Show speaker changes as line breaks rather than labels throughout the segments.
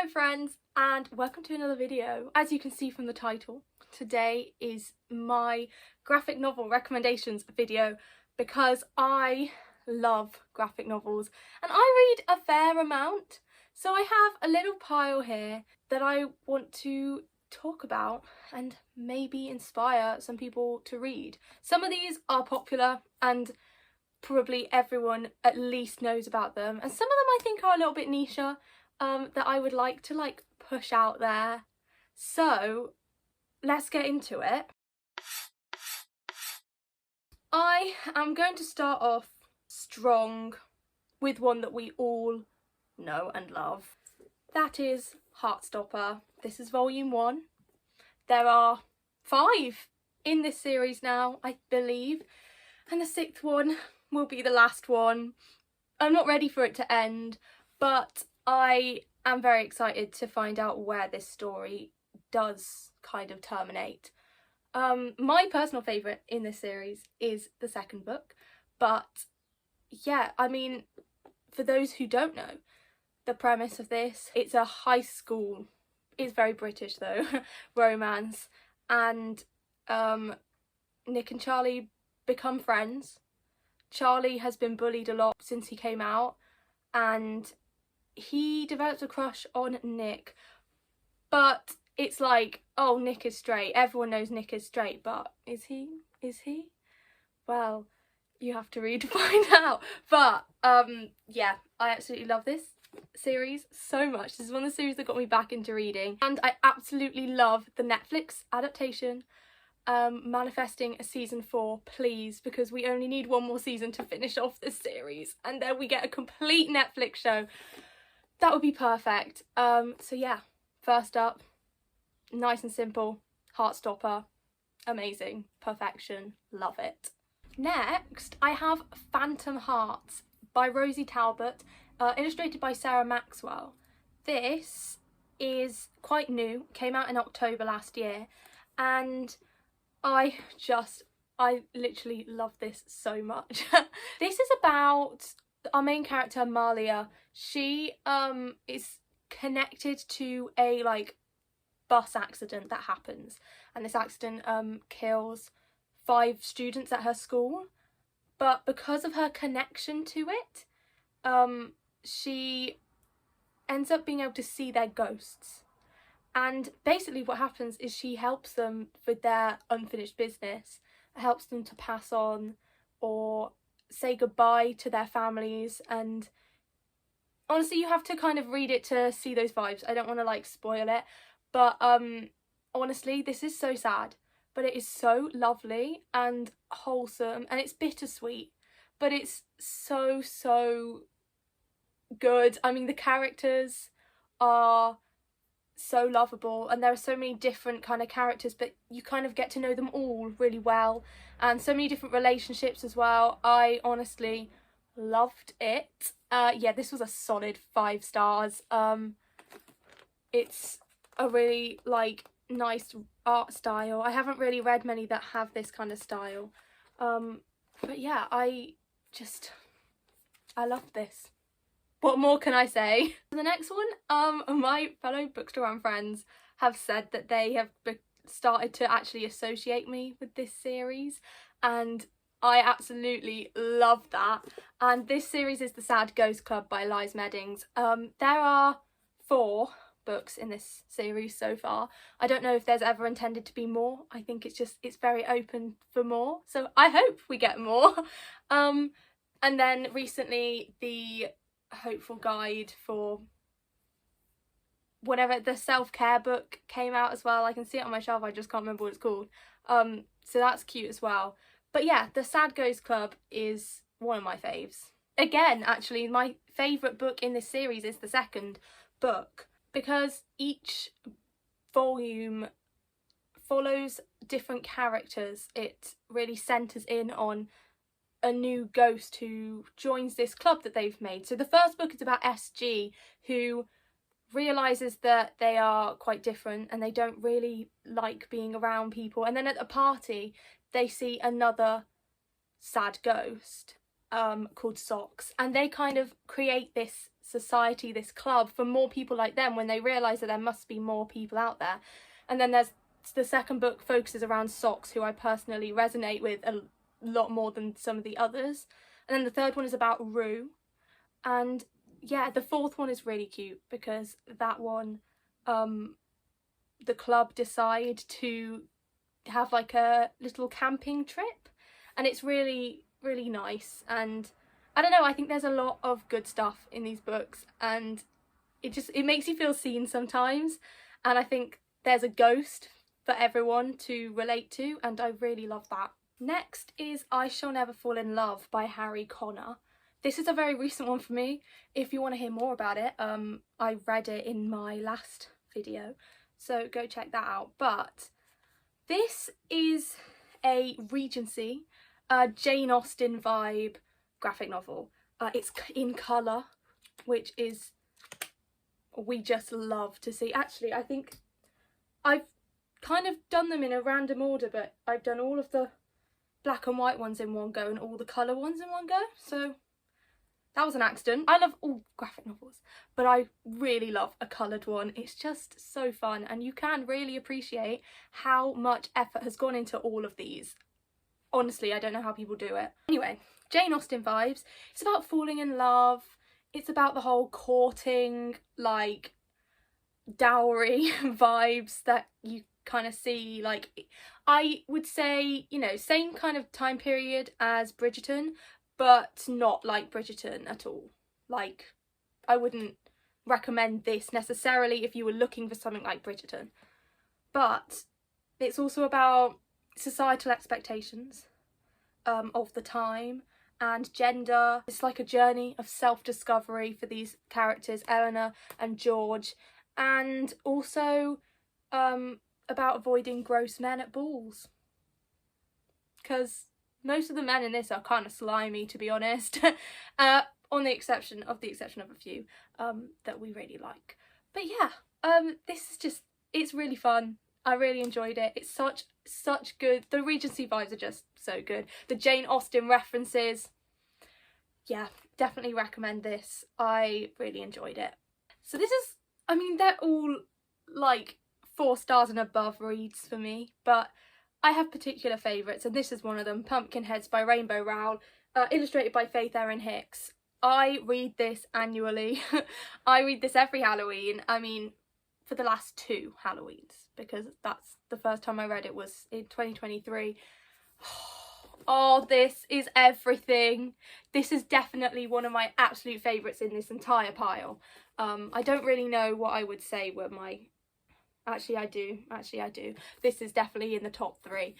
Hello friends, and welcome to another video. As you can see from the title, today is my graphic novel recommendations video because I love graphic novels and I read a fair amount. So I have a little pile here that I want to talk about and maybe inspire some people to read. Some of these are popular and probably everyone at least knows about them, and some of them I think are a little bit nicher. That I would like to push out there. So let's get into it. I am going to start off strong with one that we all know and love. That is 𝗏𝗏𝗽𝗵. This is volume 1. There are 5 in this series now, I believe, and the 6th one will be the last one. I'm not ready for it to end, but I am very excited to find out where this story does kind of terminate. My personal favourite in this series is the 2nd book, but yeah, I mean, for those who don't know, the premise of this, it's a high school, it's very British though, romance, and Nick and Charlie become friends. Charlie has been bullied a lot since he came out, and he develops a crush on Nick, but it's like, oh, Nick is straight. Everyone knows Nick is straight, but is he? Is he? Well, you have to read to find out. But yeah, I absolutely love this series so much. This is one of the series that got me back into reading, and I absolutely love the Netflix adaptation. Manifesting a season 4, please, because we only need one more season to finish off this series, and then we get a complete Netflix show. That would be perfect. So yeah, first up, nice and simple, 𝗏𝗏𝗽𝗵, amazing, perfection, love it. Next, I have Phantom Hearts by Rosie Talbot, illustrated by Sarah Maxwell. This is quite new, came out in October last year, and I literally love this so much. This is about our main character, Malia. She is connected to a bus accident that happens, and this accident kills 5 students at her school, but because of her connection to it, she ends up being able to see their ghosts. And basically what happens is she helps them with their unfinished business, helps them to pass on or say goodbye to their families. And honestly, you have to kind of read it to see those vibes. I don't want to spoil it, but honestly, this is so sad, but it is so lovely and wholesome, and it's bittersweet, but it's so good. I mean, the characters are so lovable, and there are so many different kind of characters, but you kind of get to know them all really well, and so many different relationships as well. I honestly loved it. Yeah, this was a solid 5 stars. It's a really nice art style. I haven't really read many that have this kind of style, but yeah, I love this. What more can I say? The next one, my fellow bookstore friends have said that they have started to actually associate me with this series, and I absolutely love that. And this series is The Sad Ghost Club by Liz Meddings. There are 4 books in this series so far. I don't know if there's ever intended to be more. I think it's very open for more, so I hope we get more. And then recently the hopeful guide for whatever, the self-care book came out as well. I can see it on my shelf, I just can't remember what it's called. So that's cute as well. But yeah, The Sad Ghost Club is one of my faves. Again, actually, my favourite book in this series is the 2nd book, because each volume follows different characters. It really centres in on a new ghost who joins this club that they've made. So the first book is about SG, who realises that they are quite different and they don't really like being around people, and then at a party they see another sad ghost called Socks, and they kind of create this society, this club, for more people like them when they realise that there must be more people out there. And then there's the second book focuses around socks, who I personally resonate with a lot more than some of the others. And then the third one is about Rue. And yeah, the fourth one is really cute because that one, the club decide to have like a little camping trip, and it's really, really nice. And I don't know, I think there's a lot of good stuff in these books, and it makes you feel seen sometimes. And I think there's a ghost for everyone to relate to, and I really love that. Next is I Shall Never Fall in Love by Harry Connor. This is a very recent one for me. If you want to hear more about it, I read it in my last video, so go check that out. But this is a Regency, Jane Austen vibe graphic novel. It's in colour, which is we just love to see. Actually, I think I've kind of done them in a random order, but I've done all of the black and white ones in one go and all the colour ones in one go, so that was an accident. I love all graphic novels, but I really love a coloured one. It's just so fun, and you can really appreciate how much effort has gone into all of these. Honestly, I don't know how people do it. Anyway, Jane Austen vibes. It's about falling in love. It's about the whole courting, like, dowry vibes that you kind of see. Like, I would say, you know, same kind of time period as Bridgerton, but not like Bridgerton at all. Like, I wouldn't recommend this necessarily if you were looking for something like Bridgerton. But it's also about societal expectations of the time and gender. It's like a journey of self-discovery for these characters, Eleanor and George, and also about avoiding gross men at balls. Because most of the men in this are kind of slimy, to be honest, on the exception of a few that we really like. But yeah, this is just, it's really fun. I really enjoyed it. It's such good, the Regency vibes are just so good. The Jane Austen references, yeah, definitely recommend this. I really enjoyed it. So this is, I mean, they're all like 4 stars and above reads for me, but I have particular favourites, and this is one of them. Pumpkinheads by Rainbow Rowell, illustrated by Faith Erin Hicks. I read this annually. I read this every Halloween. I mean, for the last 2 Halloweens, because that's the first time I read it was in 2023. Oh, this is everything. This is definitely one of my absolute favourites in this entire pile. I don't really know what I would say were my... Actually, I do. This is definitely in the top 3.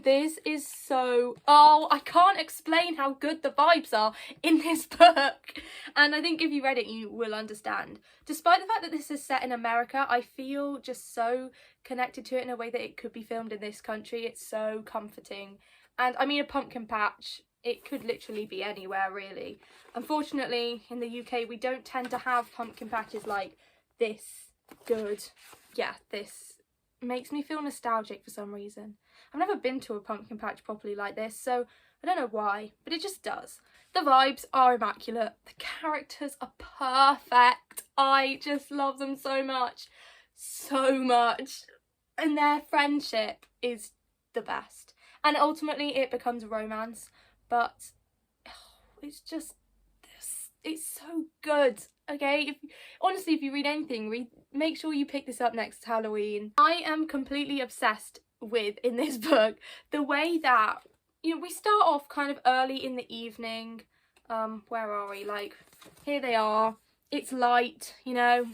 This is so... Oh, I can't explain how good the vibes are in this book. And I think if you read it, you will understand. Despite the fact that this is set in America, I feel just so connected to it in a way that it could be filmed in this country. It's so comforting. And I mean, a pumpkin patch, it could literally be anywhere, really. Unfortunately, in the UK, we don't tend to have pumpkin patches like this good. Yeah, this makes me feel nostalgic for some reason. I've never been to a pumpkin patch properly like this, so I don't know why, but it just does. The vibes are immaculate. The characters are perfect. I just love them so much. So much. And their friendship is the best. And ultimately it becomes a romance, but it's just, it's so good. Okay, honestly, if you read anything, make sure you pick this up next Halloween. I am completely obsessed with, in this book, the way that, you know, we start off kind of early in the evening. Where are we? Like, here they are. It's light, you know.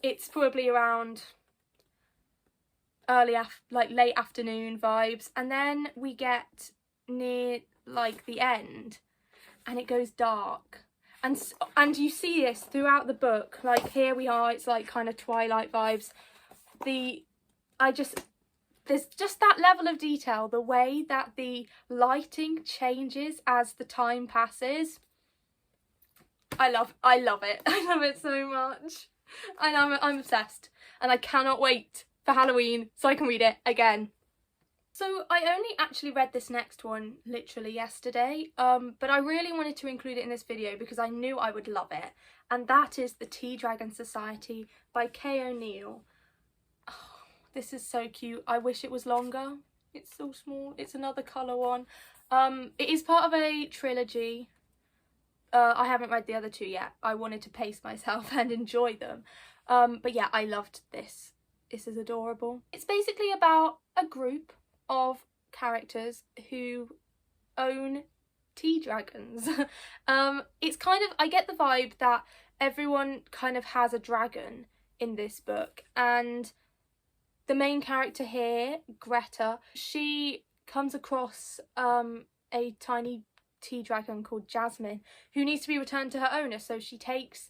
It's probably around late afternoon vibes. And then we get near, like, the end, and it goes dark. And you see this throughout the book. Like, here we are, it's like kind of twilight vibes. There's just that level of detail, the way that the lighting changes as the time passes. I love it. I love it so much. And I'm obsessed. And I cannot wait for Halloween so I can read it again. So I only actually read this next one literally yesterday, but I really wanted to include it in this video because I knew I would love it, and that is The Tea Dragon Society by 𝗦𝘁cie𝗿𝗆𝗵. Oh, this is so cute. I wish it was longer. It's so small. It's another colour one. It is part of a trilogy. I haven't read the other two yet. I wanted to pace myself and enjoy them. But yeah, I loved this. This is adorable. It's basically about a group of characters who own tea dragons. It's kind of, I get the vibe that everyone kind of has a dragon in this book, and the main character here, Greta, she comes across a tiny tea dragon called Jasmine who needs to be returned to her owner, so she takes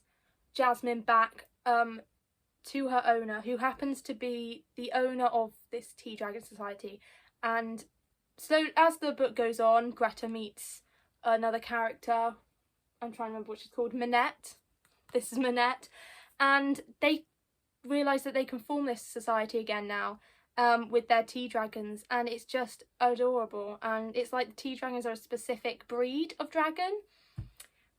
Jasmine back to her owner, who happens to be the owner of this Tea Dragon Society. And so as the book goes on, Greta meets another character. I'm trying to remember what she's called. Minette. This is Minette. And they realise that they can form this society again now with their tea dragons. And it's just adorable. And it's like the tea dragons are a specific breed of dragon.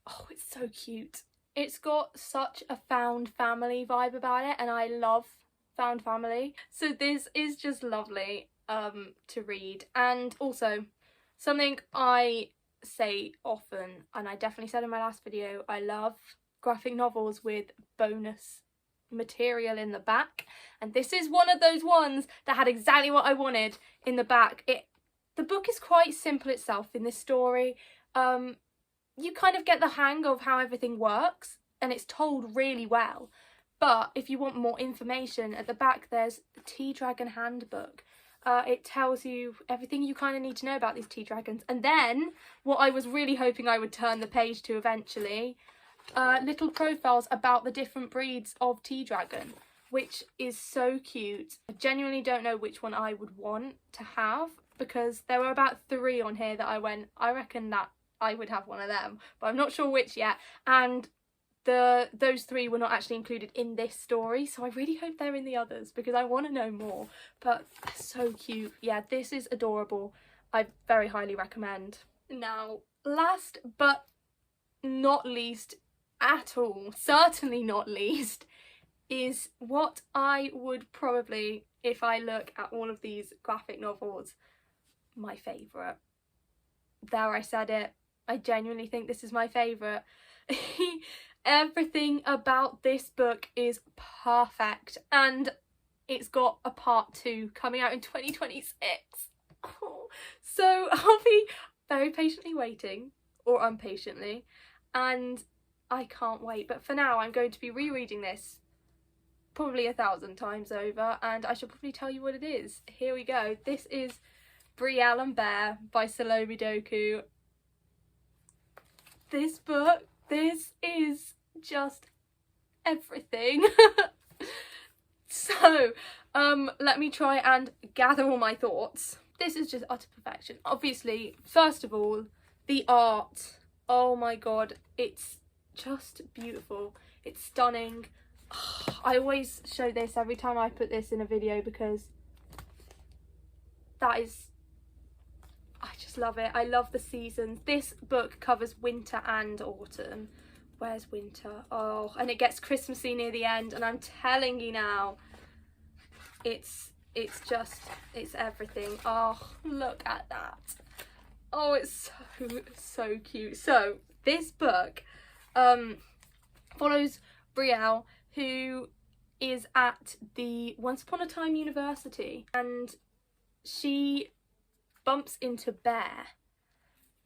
Oh, it's so cute. It's got such a found family vibe about it, and I love found family. So this is just lovely to read. And also, something I say often, and I definitely said in my last video, I love graphic novels with bonus material in the back. And this is one of those ones that had exactly what I wanted in the back. The book is quite simple itself in this story. You kind of get the hang of how everything works, and it's told really well. But if you want more information, at the back there's the Tea Dragon Handbook. It tells you everything you kind of need to know about these tea dragons. And then, what I was really hoping I would turn the page to eventually, little profiles about the different breeds of tea dragon, which is so cute. I genuinely don't know which one I would want to have, because there were about 3 on here that I reckon that I would have one of them, but I'm not sure which yet. And those 3 were not actually included in this story, so I really hope they're in the others because I want to know more. But they're so cute. Yeah, this is adorable. I very highly recommend. Now, last but not least at all, certainly not least, is what I would probably, if I look at all of these graphic novels, my favourite. There, I said it. I genuinely think this is my favourite. Everything about this book is perfect, and it's got a part 2 coming out in 2026. Oh, so I'll be very patiently waiting, or impatiently, and I can't wait. But for now, I'm going to be rereading this probably 1,000 times over, and I shall probably tell you what it is. Here we go. This is 𝗦𝘁cie𝗿𝗆𝗵 by 𝗦𝘁cie𝗿𝗆𝗵. This book, this is just everything. So, let me try and gather all my thoughts. This is just utter perfection. Obviously, first of all, the art. Oh my god, it's just beautiful. It's stunning. I always show this every time I put this in a video because that is, I just love it. I love the seasons. This book covers winter and autumn. Where's winter? Oh, and it gets Christmassy near the end, and I'm telling you now, it's everything. Oh, look at that. Oh, it's so cute. So this book follows Brielle, who is at the Once Upon a Time University, and she bumps into Bear,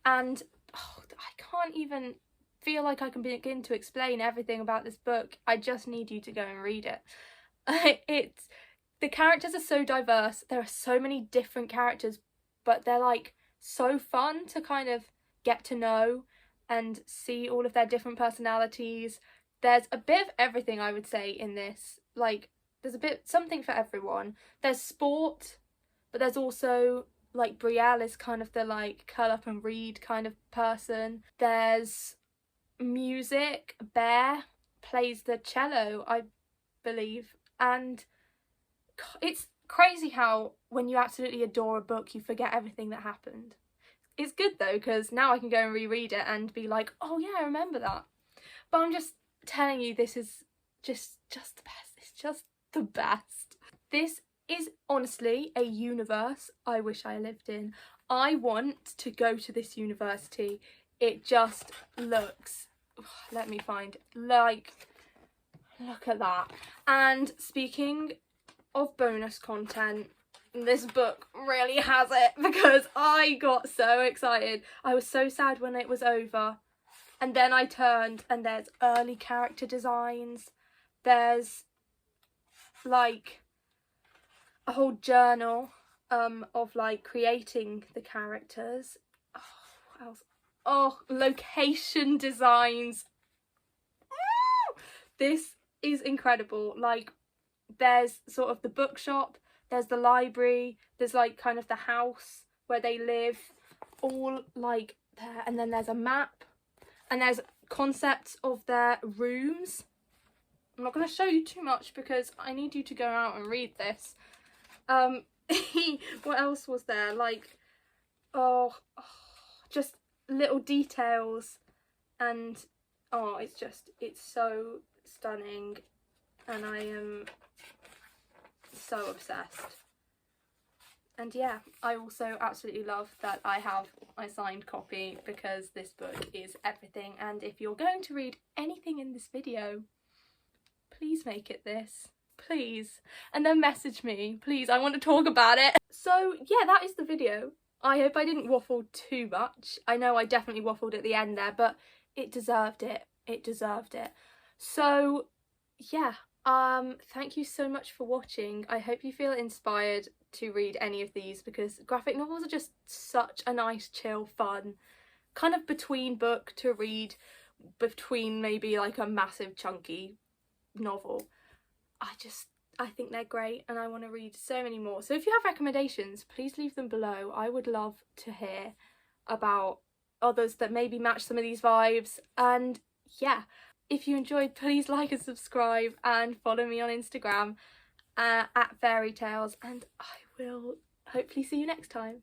and I can't even feel like I can begin to explain everything about this book. I just need you to go and read it. The characters are so diverse. There are so many different characters, but they're like so fun to kind of get to know and see all of their different personalities. There's a bit of everything, I would say, in this. Like, there's something for everyone. There's sport, but there's also, like, Brielle is kind of the, like, curl up and read kind of person. There's music. Bear plays the cello, I believe, and it's crazy how when you absolutely adore a book, you forget everything that happened. It's good though, because now I can go and reread it and be like, oh yeah, I remember that. But I'm just telling you, this is just the best. It's just the best. This is honestly a universe I wish I lived in. I want to go to this university. It just looks, let me find, like, look at that. And speaking of bonus content, this book really has it, because I got so excited. I was so sad when it was over, and then I turned and there's early character designs, there's like a whole journal of like creating the characters. Oh, what else? Oh, location designs. This is incredible. Like, there's sort of the bookshop, there's the library, there's like kind of the house where they live, all like there, and then there's a map, and there's concepts of their rooms. I'm not going to show you too much because I need you to go out and read this. What else was there? Like, just little details, and it's so stunning, and I am so obsessed. And yeah, I also absolutely love that I have my signed copy, because this book is everything. And if you're going to read anything in this video, please make it this, please, and then message me, please. I want to talk about it. So yeah, that is the video. I hope I didn't waffle too much. I know I definitely waffled at the end there, but it deserved it. It deserved it. So yeah, thank you so much for watching. I hope you feel inspired to read any of these, because graphic novels are just such a nice, chill, fun kind of between book to read, between maybe like a massive chunky novel. I think they're great, and I want to read so many more. So if you have recommendations, please leave them below. I would love to hear about others that maybe match some of these vibes. And yeah, if you enjoyed, please like and subscribe, and follow me on Instagram at @𝗦𝘁cie__𝗿𝗵, and I will hopefully see you next time.